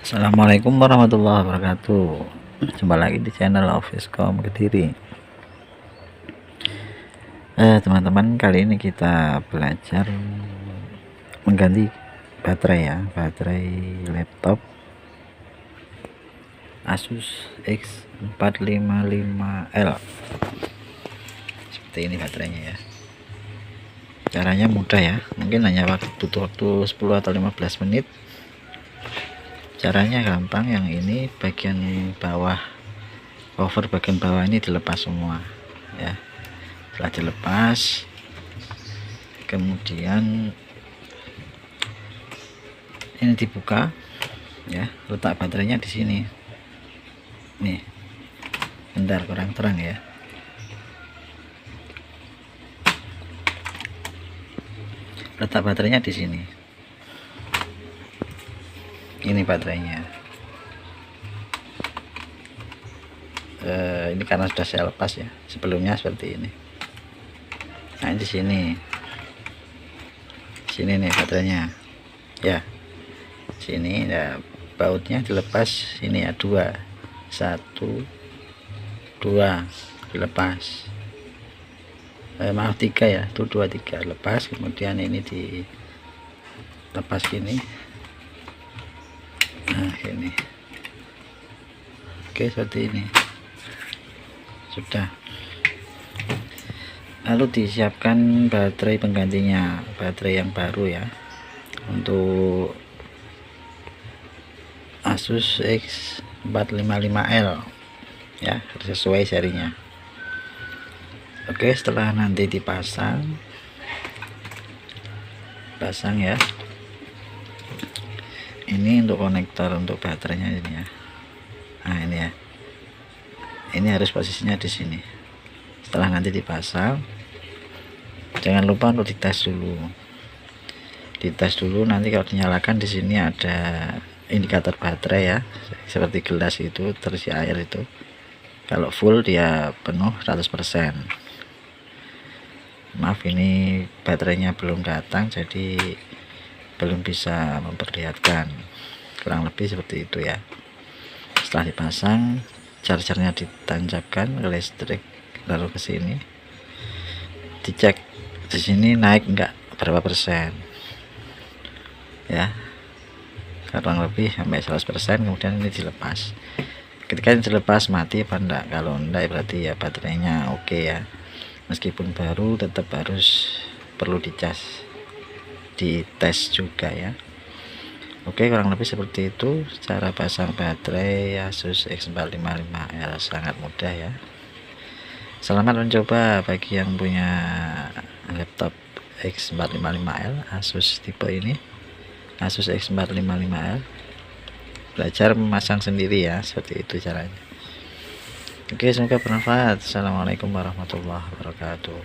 Assalamualaikum warahmatullahi wabarakatuh. Jumpa lagi di channel Officecom Kediri. Teman-teman, kali ini kita belajar mengganti baterai ya, baterai laptop Asus X455L. Seperti ini baterainya ya. Caranya mudah ya, mungkin hanya butuh waktu 10 atau 15 menit. Caranya gampang. Yang ini bagian bawah, cover bagian bawah ini dilepas semua ya. Setelah dilepas, kemudian ini dibuka ya, letak baterainya di sini nih. Bentar, kurang terang ya. Letak baterainya di sini. Ini baterainya. Ini karena sudah saya lepas ya, sebelumnya seperti ini. Nah, di sini nih baterainya ya, sini ya, bautnya dilepas. Ini ya, 2 1 2 dilepas, maaf 3 ya, itu 2 3 lepas. Kemudian ini dilepas gini. Nah, ini oke, seperti ini sudah. Lalu disiapkan baterai penggantinya, baterai yang baru ya, untuk Asus X455L ya, sesuai serinya. Oke, setelah nanti dipasang ya, ini untuk konektor untuk baterainya ini ya. Nah, ini ya, ini harus posisinya di sini. Setelah nanti dipasang, jangan lupa untuk dites dulu. Nanti kalau dinyalakan, di sini ada indikator baterai ya, seperti gelas itu terisi air itu. Kalau full dia penuh 100%. Maaf, ini baterainya belum datang, jadi belum bisa memperlihatkan. Kurang lebih seperti itu ya. Setelah dipasang, chargernya ditancapkan ke listrik, lalu ke sini dicek di sini naik enggak, berapa persen ya, kurang lebih sampai 100%. Kemudian ini dilepas. Ketika ini dilepas, mati apa enggak? Kalau enggak, berarti ya baterainya oke ya, meskipun baru tetap perlu dites juga ya. Oke, kurang lebih seperti itu cara pasang baterai Asus X455L. Sangat mudah ya. Selamat mencoba bagi yang punya laptop X455L Asus tipe ini, Asus X455L. Belajar memasang sendiri ya, seperti itu caranya. Oke, semoga bermanfaat. Assalamualaikum warahmatullahi wabarakatuh.